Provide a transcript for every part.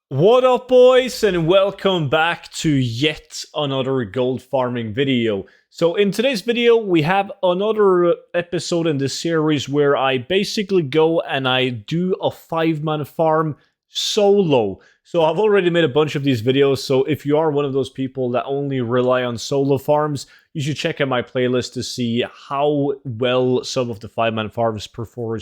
What up, boys, and welcome back to yet another gold farming video. So in today's video, we have another episode in this series where I basically go and I do a 5-man farm solo. So I've already made a bunch of these videos, so if you are one of those people that only rely on solo farms, you should check out my playlist to see how well some of the 5-man farms perform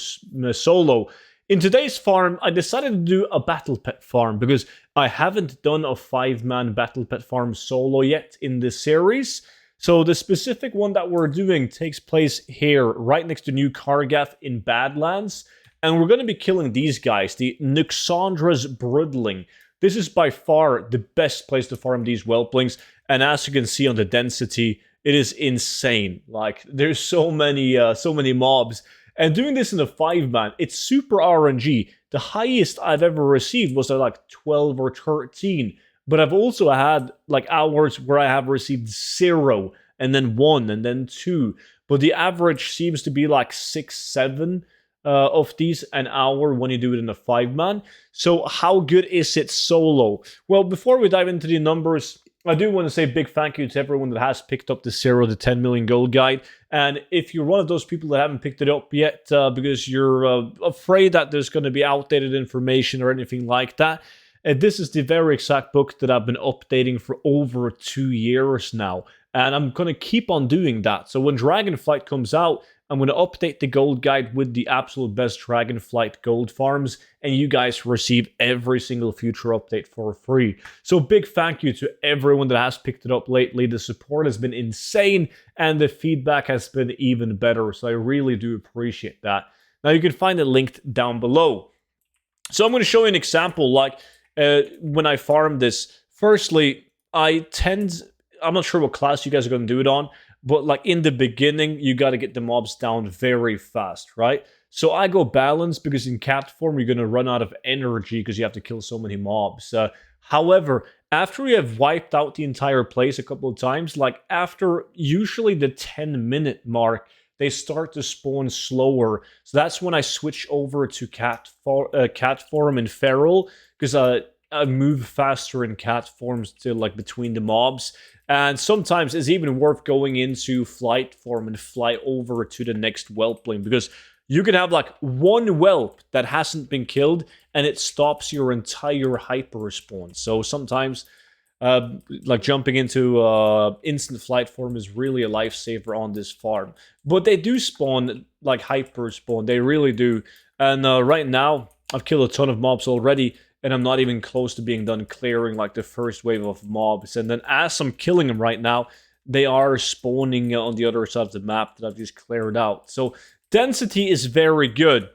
solo. In today's farm, I decided to do a battle pet farm because I haven't done a 5-man battle pet farm solo yet in this series. So the specific one that we're doing takes place here, right next to New Kargath in Badlands. And we're going to be killing these guys, the Nyxandra's Broodling. This is by far the best place to farm these Whelplings. And as you can see on the density, it is insane. Like, there's so many mobs. And doing this in a 5-man, it's super RNG. The highest I've ever received was at like 12 or 13. But I've also had like hours where I have received 0, and then 1, and then 2. But the average seems to be like 6, 7 of these an hour when you do it in a 5-man. So how good is it solo? Well, before we dive into the numbers, I do want to say big thank you to everyone that has picked up the 0 to 10 million gold guide. And if you're one of those people that haven't picked it up yet because you're afraid that there's going to be outdated information or anything like that, this is the very exact book that I've been updating for over 2 years now. And I'm going to keep on doing that. So when Dragonflight comes out, I'm going to update the gold guide with the absolute best Dragonflight gold farms, and you guys receive every single future update for free. So big thank you to everyone that has picked it up lately. The support has been insane, and the feedback has been even better, so I really do appreciate that. Now you can find it linked down below. So I'm going to show you an example, like when I farm this. Firstly, I'm not sure what class you guys are going to do it on, but like in the beginning, you got to get the mobs down very fast, right? So I go balance because in cat form, you're going to run out of energy because you have to kill so many mobs. However, after you have wiped out the entire place a couple of times, like after usually the 10-minute mark, they start to spawn slower. So that's when I switch over to cat form and feral, because I move faster in cat forms to like between the mobs. And sometimes it's even worth going into flight form and fly over to the next whelpling, because you can have like one whelp that hasn't been killed and it stops your entire hyper respawn. So sometimes like jumping into instant flight form is really a lifesaver on this farm. But they do spawn like hyper spawn, they really do. And right now I've killed a ton of mobs already, and I'm not even close to being done clearing like the first wave of mobs. And then as I'm killing them right now, they are spawning on the other side of the map that I've just cleared out. So density is very good.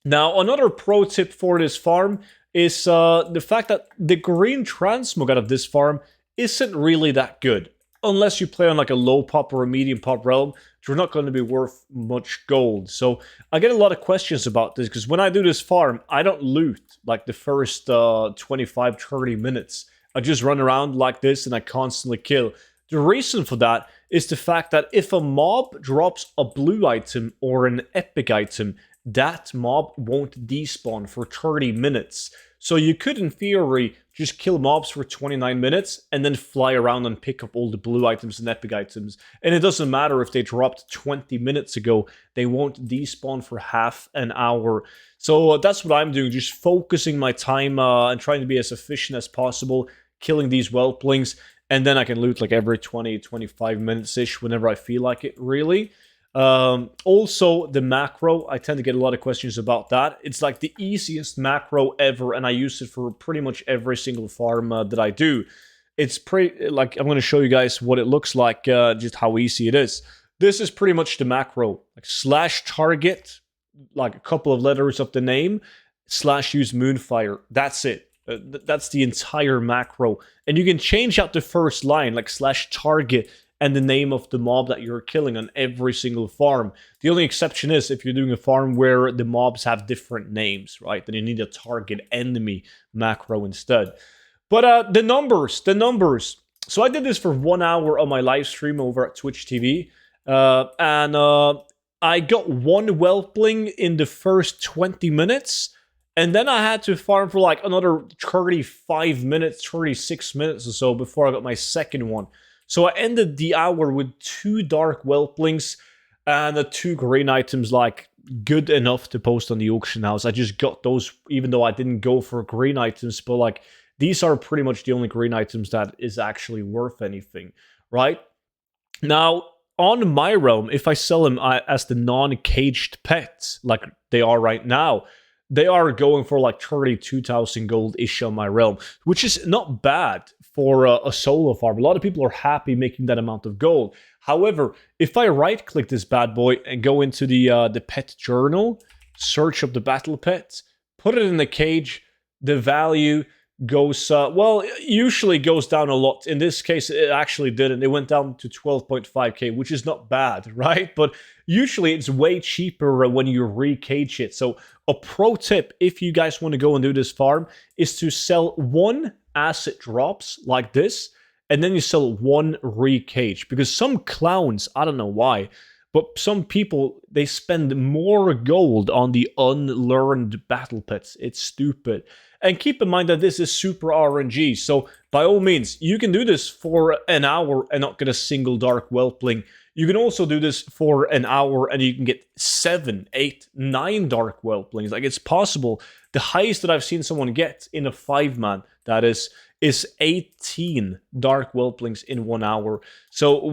Now, another pro tip for this farm is the fact that the green transmog out of this farm isn't really that good. Unless you play on like a low pop or a medium pop realm, you're not going to be worth much gold. So I get a lot of questions about this, because when I do this farm, I don't loot like the first 25-30 minutes. I just run around like this and I constantly kill. The reason for that is the fact that if a mob drops a blue item or an epic item, that mob won't despawn for 30 minutes. So you could, in theory, just kill mobs for 29 minutes and then fly around and pick up all the blue items and epic items. And it doesn't matter if they dropped 20 minutes ago, they won't despawn for half an hour. So that's what I'm doing, just focusing my time and trying to be as efficient as possible, killing these whelplings, and then I can loot like every 20-25 minutes-ish whenever I feel like it, really. Also, the macro, I tend to get a lot of questions about that. It's like the easiest macro ever, and I use it for pretty much every single farm that I do. It's pretty, like, I'm going to show you guys what it looks like, just how easy it is. This is pretty much the macro, like /target, like a couple of letters of the name, /use Moonfire. That's it. That's the entire macro. And you can change out the first line, like /target, and the name of the mob that you're killing on every single farm. The only exception is if you're doing a farm where the mobs have different names, right? Then you need a target enemy macro instead. But the numbers. So I did this for 1 hour on my live stream over at Twitch TV. And I got one whelpling in the first 20 minutes. And then I had to farm for like another 35 minutes, 36 minutes or so before I got my second one. So I ended the hour with 2 dark whelplings and the 2 green items, like good enough to post on the auction house. I just got those even though I didn't go for green items, but like these are pretty much the only green items that is actually worth anything, right? Now, on my realm, if I sell them as the non-caged pets, like they are right now, they are going for like 32,000 gold ish on my realm, which is not bad for a solo farm. A lot of people are happy making that amount of gold. However, if I right-click this bad boy and go into the pet journal, search up the battle pet, put it in the cage, the value goes well, it usually goes down a lot. In this case it actually didn't. It went down to 12.5k, which is not bad, right? But usually it's way cheaper when you re-cage it. So a pro tip, if you guys want to go and do this farm, is to sell 1 asset drops like this, and then you sell 1 re-cage, because some clowns, I don't know why, but some people, they spend more gold on the unlearned battle pets. It's stupid. And keep in mind that this is super RNG, so by all means, you can do this for an hour and not get a single dark whelpling. You can also do this for an hour and you can get 7, 8, 9 dark whelplings. Like, it's possible. The highest that I've seen someone get in a 5-man, that is 18 dark whelplings in 1 hour. So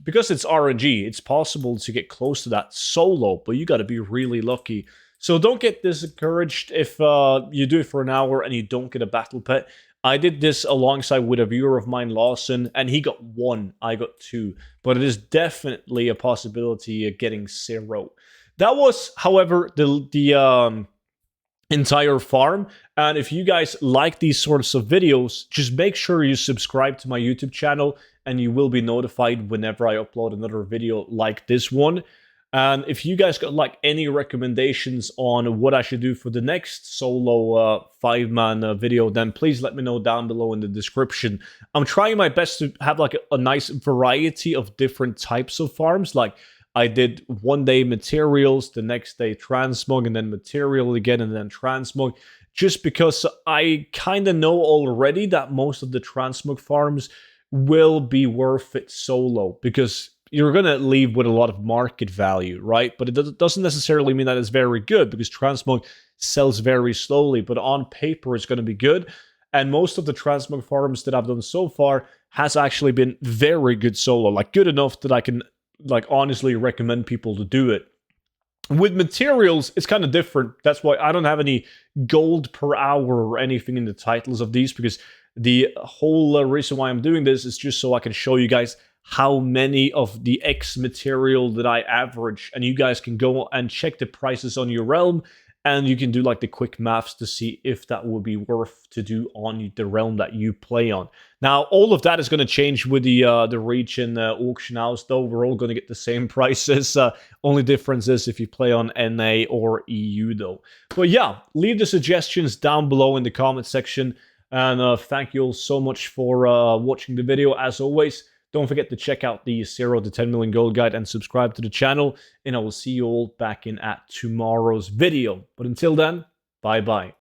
because it's RNG, it's possible to get close to that solo, but you got to be really lucky. So don't get discouraged if you do it for an hour and you don't get a battle pet. I did this alongside with a viewer of mine, Lawson, and he got 1, I got 2. But it is definitely a possibility of getting 0. That was, however, the entire farm. And if you guys like these sorts of videos, just make sure you subscribe to my YouTube channel and you will be notified whenever I upload another video like this one. And if you guys got like any recommendations on what I should do for the next solo 5-man video, then please let me know down below in the description. I'm trying my best to have like a nice variety of different types of farms. Like, I did one day materials, the next day transmog, and then material again, and then transmog. Just because I kind of know already that most of the transmog farms will be worth it solo, because you're going to leave with a lot of market value, right? But it doesn't necessarily mean that it's very good, because transmog sells very slowly, but on paper it's going to be good. And most of the transmog farms that I've done so far has actually been very good solo, like good enough that I can like honestly recommend people to do it. With materials, it's kind of different. That's why I don't have any gold per hour or anything in the titles of these, because the whole reason why I'm doing this is just so I can show you guys how many of the X material that I average, and you guys can go and check the prices on your realm, and you can do like the quick maths to see if that would be worth to do on the realm that you play on. Now, all of that is going to change with the reach and auction house, though. We're all going to get the same prices. Only difference is if you play on NA or EU, though. But yeah, leave the suggestions down below in the comment section. And thank you all so much for watching the video. As always, don't forget to check out the 0 to 10 million gold guide and subscribe to the channel. And I will see you all back in at tomorrow's video. But until then, bye-bye.